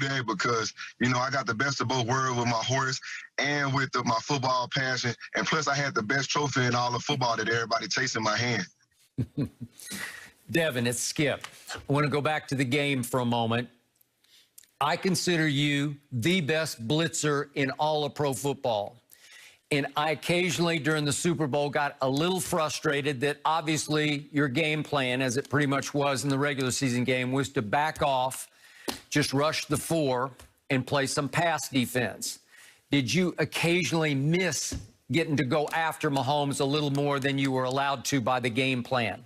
that because, you know, I got the best of both worlds with my horse and with my football passion. And plus, I had the best trophy in all of football that everybody takes in my hand. Devin, it's Skip. I want to go back to the game for a moment. I consider you the best blitzer in all of pro football. And I occasionally, during the Super Bowl, got a little frustrated that obviously your game plan, as it pretty much was in the regular season game, was to back off, just rush the 4, and play some pass defense. Did you occasionally miss getting to go after Mahomes a little more than you were allowed to by the game plan?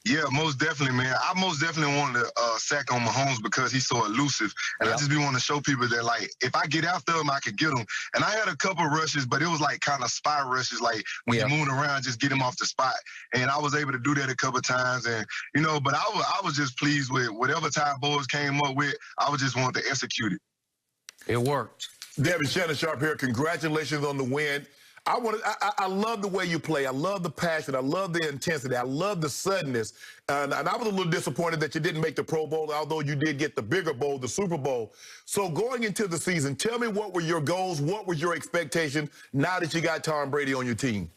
Yeah, most definitely, man. I most definitely wanted to sack on Mahomes because he's so elusive. And I just be wanting to show people that, like, if I get after him, I could get him. And I had a couple rushes, but it was like kind of spy rushes, like when you're moving around, just get him off the spot. And I was able to do that a couple of times. And, you know, but I was just pleased with whatever Ty Boys came up with. I was just wanting to execute it. It worked. Devin, Shannon Sharp here. Congratulations on the win. I love the way you play. I love the passion. I love the intensity. I love the suddenness. And I was a little disappointed that you didn't make the Pro Bowl, although you did get the bigger bowl, the Super Bowl. So going into the season, tell me, what were your goals? What was your expectation now that you got Tom Brady on your team?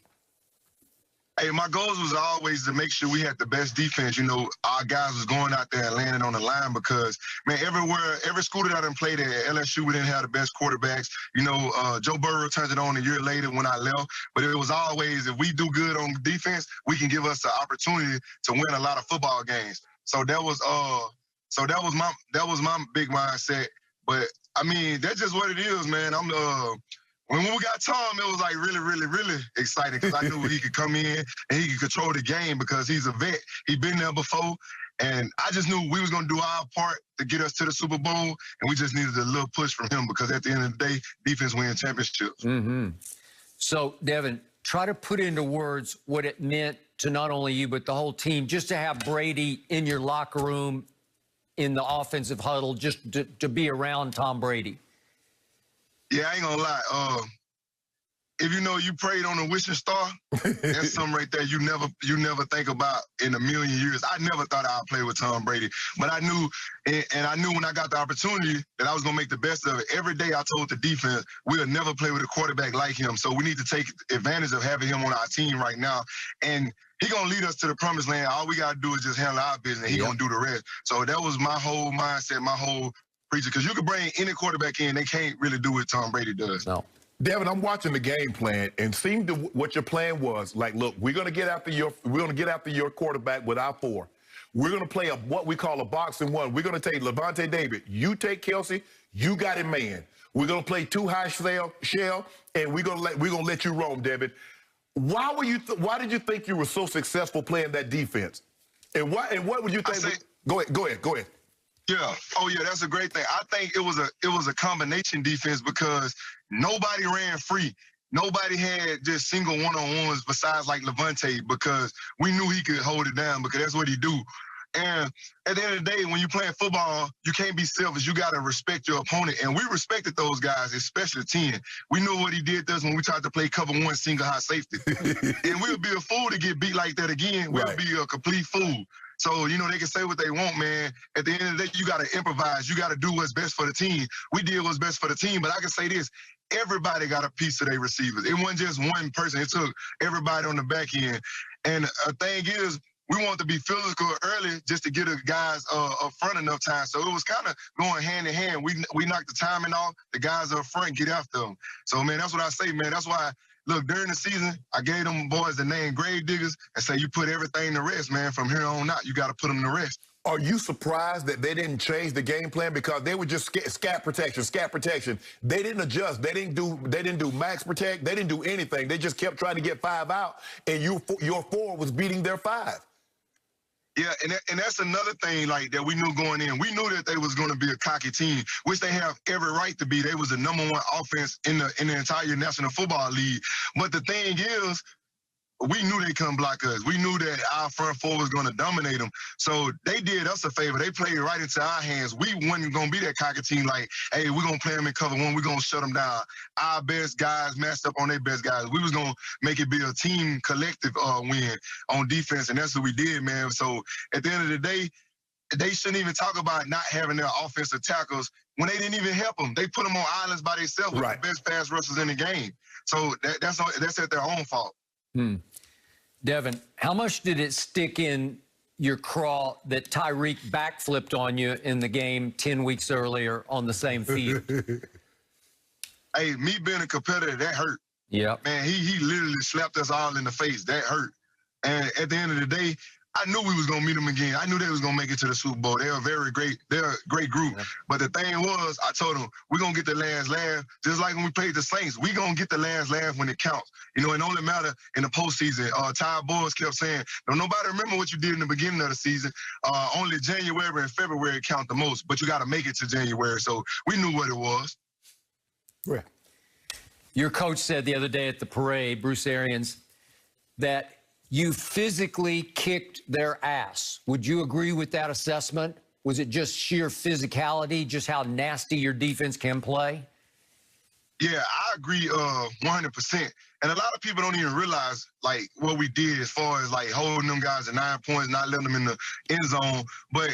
Hey, my goals was always to make sure we had the best defense. You know, our guys was going out there and landing on the line because, man, every school that I done played at LSU, we didn't have the best quarterbacks. You know, Joe Burrow turned it on a year later when I left. But it was always, if we do good on defense, we can give us the opportunity to win a lot of football games. So that was my big mindset. But I mean, that's just what it is, man. When we got Tom, it was like really, really, really exciting because I knew he could come in and he could control the game because he's a vet. He'd been there before. And I just knew we was going to do our part to get us to the Super Bowl. And we just needed a little push from him because at the end of the day, defense wins championships. Mm-hmm. So, Devin, try to put into words what it meant to not only you, but the whole team, just to have Brady in your locker room, in the offensive huddle, just to be around Tom Brady. Yeah, I ain't gonna lie. If you know you prayed on a wishing star, that's something right there you never think about in a million years. I never thought I'd play with Tom Brady, but I knew, and I knew when I got the opportunity that I was gonna make the best of it. Every day I told the defense we'll never play with a quarterback like him, so we need to take advantage of having him on our team right now. And he gonna lead us to the promised land. All we gotta do is just handle our business. He gonna do the rest. So that was my whole mindset, my whole preacher. Because you can bring any quarterback in, they can't really do what Tom Brady does. No. Devin, I'm watching the game plan, and seemed to what your plan was. Like, look, we're gonna get after your quarterback with our 4. We're gonna play what we call a box and 1. We're gonna take Levante David. You take Kelsey. You got him, man. We're gonna play 2 high shell, and we're gonna let you roam, Devin. Why did you think you were so successful playing that defense? And what would you think? Go ahead. Yeah. Oh, yeah. That's a great thing. I think it was a combination defense because nobody ran free. Nobody had just single one-on-ones besides like Levante because we knew he could hold it down because that's what he do. And at the end of the day, when you're playing football, you can't be selfish. You got to respect your opponent. And we respected those guys, especially 10. We knew what he did to us when we tried to play cover 1 single high safety. And we'll be a fool to get beat like that again. We'll be a complete fool. So, you know, they can say what they want, man. At the end of the day, you got to improvise. You got to do what's best for the team. We did what's best for the team. But I can say this. Everybody got a piece of their receivers. It wasn't just one person. It took everybody on the back end. And the thing is, we want to be physical early just to get the guys up front enough time. So it was kind of going hand in hand. We knocked the timing off. The guys up front get after them. So, man, that's what I say, man. That's why, look, during the season, I gave them boys the name grave diggers and say you put everything to rest, man. From here on out, you got to put them to rest. Are you surprised that they didn't change the game plan because they were just scat protection? They didn't adjust. They didn't do max protect. They didn't do anything. They just kept trying to get 5 out, and your 4 was beating their 5. Yeah, and that's another thing like that we knew going in. We knew that they was going to be a cocky team, which they have every right to be. They was the #1 offense in the entire National Football League. But the thing is, we knew they couldn't block us. We knew that our front 4 was going to dominate them. So they did us a favor. They played right into our hands. We wasn't going to be that cocky team like, hey, we're going to play them in cover 1. We're going to shut them down. Our best guys matched up on their best guys. We was going to make it be a team collective win on defense, and that's what we did, man. So at the end of the day, they shouldn't even talk about not having their offensive tackles when they didn't even help them. They put them on islands by themselves with the best pass rushers in the game. So that's at their own fault. Devin, how much did it stick in your craw that Tyreek backflipped on you in the game 10 weeks earlier on the same field? Hey, me being a competitor, that hurt. Yeah. Man, he literally slapped us all in the face. That hurt. And at the end of the day, I knew we was going to meet them again. I knew they was going to make it to the Super Bowl. They're a great group. Yeah. But the thing was, I told them, we're going to get the last laugh. Just like when we played the Saints, we're going to get the last laugh when it counts. You know, it only matter in the postseason. Ty Boys kept saying, don't nobody remember what you did in the beginning of the season. Only January and February count the most, but you got to make it to January. So we knew what it was. Yeah. Your coach said the other day at the parade, Bruce Arians, that you physically kicked their ass. Would you agree with that assessment? Was it just sheer physicality, just how nasty your defense can play? Yeah, I agree 100%. And a lot of people don't even realize, like, what we did as far as, like, holding them guys at 9 points, not letting them in the end zone. But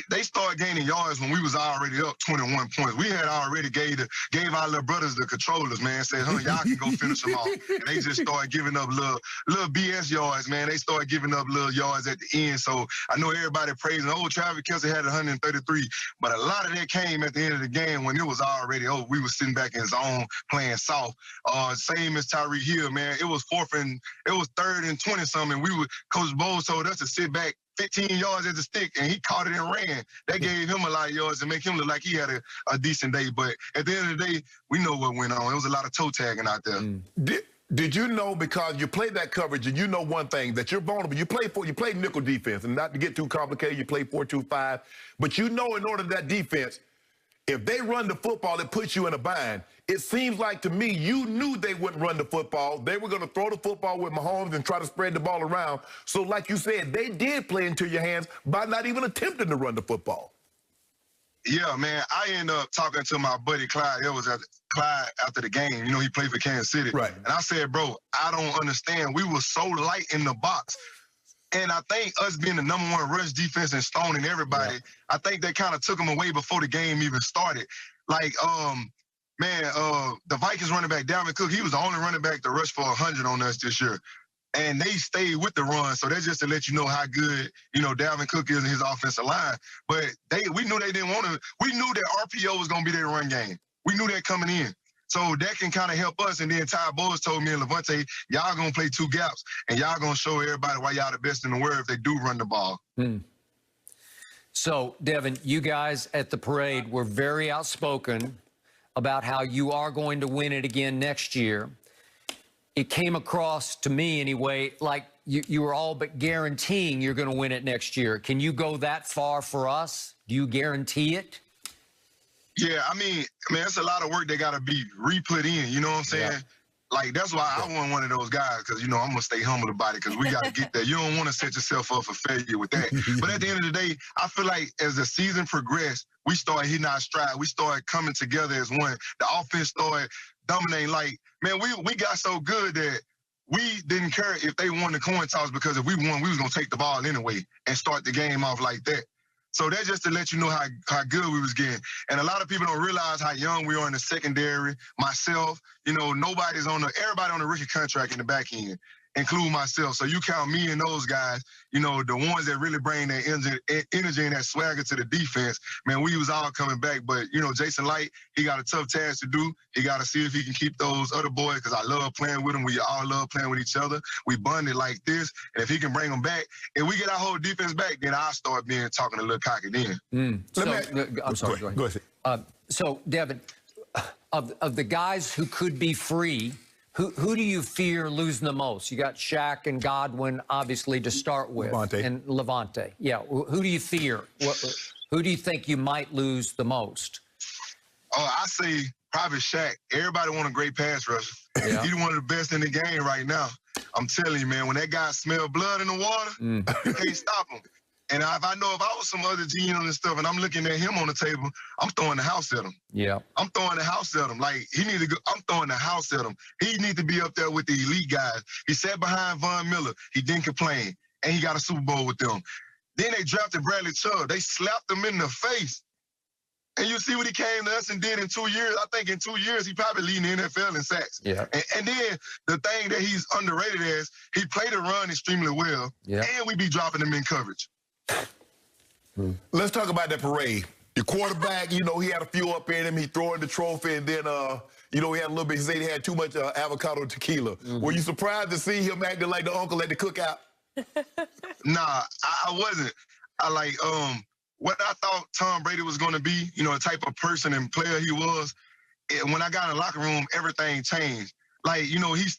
they started gaining yards when we was already up 21 points. We had already gave our little brothers the controllers, man, said, y'all can go finish them off. And they just started giving up little BS yards, man. They started giving up little yards at the end. So I know everybody praising, Travis Kelce had 133. But a lot of that came at the end of the game when it was already over. We was sitting back in zone playing soft. Same as Tyreek Hill, man. It was 3rd and 20-something. Coach Bowles told us to sit back 15 yards at the stick, and he caught it and ran. That gave him a lot of yards to make him look like he had a decent day. But at the end of the day, we know what went on. It was a lot of toe tagging out there. Did you know, because you play that coverage and you know one thing, that you're vulnerable. You play nickel defense, and not to get too complicated, you play 4-2-5. But you know, in order to that defense, if they run the football, it puts you in a bind. It seems like to me, you knew they wouldn't run the football. They were going to throw the football with Mahomes and try to spread the ball around. So like you said, they did play into your hands by not even attempting to run the football. Yeah, man. I ended up talking to my buddy Clyde. It was Clyde after the game. You know, he played for Kansas City. Right. And I said, bro, I don't understand. We were so light in the box. And I think us being the #1 rush defense and stoning everybody, I think they kind of took them away before the game even started. Like, the Vikings running back, Devin Cook, he was the only running back to rush for 100 on us this year. And they stayed with the run. So that's just to let you know how good, Devin Cook is in his offensive line. But we knew they didn't want to. We knew that RPO was going to be their run game. We knew that coming in. So that can kind of help us. And then Ty Boys told me and Levante, y'all going to play 2 gaps, and y'all going to show everybody why y'all the best in the world if they do run the ball. So, Devin, you guys at the parade were very outspoken about how you are going to win it again next year. It came across to me anyway like you were all but guaranteeing you're going to win it next year. Can you go that far for us? Do you guarantee it? Yeah, I mean, it's a lot of work that got to be re-put in, you know what I'm saying? Yeah. Like, that's why I wasn't one of those guys, because, I'm going to stay humble about it, because we got to get there. You don't want to set yourself up for failure with that. But at the end of the day, I feel like as the season progressed, we started hitting our stride. We started coming together as one. The offense started dominating. Like, man, we got so good that we didn't care if they won the coin toss, because if we won, we was going to take the ball anyway and start the game off like that. So that's just to let you know how good we was getting. And a lot of people don't realize how young we are in the secondary. Myself, everybody on the rookie contract in the back end, including myself. So you count me and those guys, the ones that really bring that energy and that swagger to the defense. Man, we was all coming back. But, Jason Light, he got a tough task to do. He got to see if he can keep those other boys, because I love playing with them. We all love playing with each other. We bonded like this. And if he can bring them back, if we get our whole defense back, then I'll start talking a little cocky then. I'm sorry, go ahead. So, Devin, of the guys who could be free, who do you fear losing the most? You got Shaq and Godwin, obviously, to start with. Levante. And Levante. Yeah. Who do you fear? Who do you think you might lose the most? I say probably Shaq. Everybody want a great pass rusher. Yeah. He's one of the best in the game right now. I'm telling you, man, when that guy smell blood in the water, you can't stop him. And if I was some other GM and stuff, and I'm looking at him on the table, I'm throwing the house at him. Yeah. I'm throwing the house at him. Like, I'm throwing the house at him. He needs to be up there with the elite guys. He sat behind Von Miller. He didn't complain. And he got a Super Bowl with them. Then they drafted Bradley Chubb. They slapped him in the face. And you see what he came to us and did in 2 years. I think in 2 years, he probably leading the NFL in sacks. Yeah. And then the thing that he's underrated as, he played the run extremely well. Yeah. And we be dropping him in coverage. Let's talk about that parade. The quarterback, you know, he had a few up in him. He throwing the trophy, and then, you know, he had a little bit. He said he had too much avocado tequila. Were you surprised to see him acting like the uncle at the cookout? Nah, I wasn't. What I thought Tom Brady was going to be, you know, the type of person and player he was, when I got in the locker room, everything changed. Like, you know, he's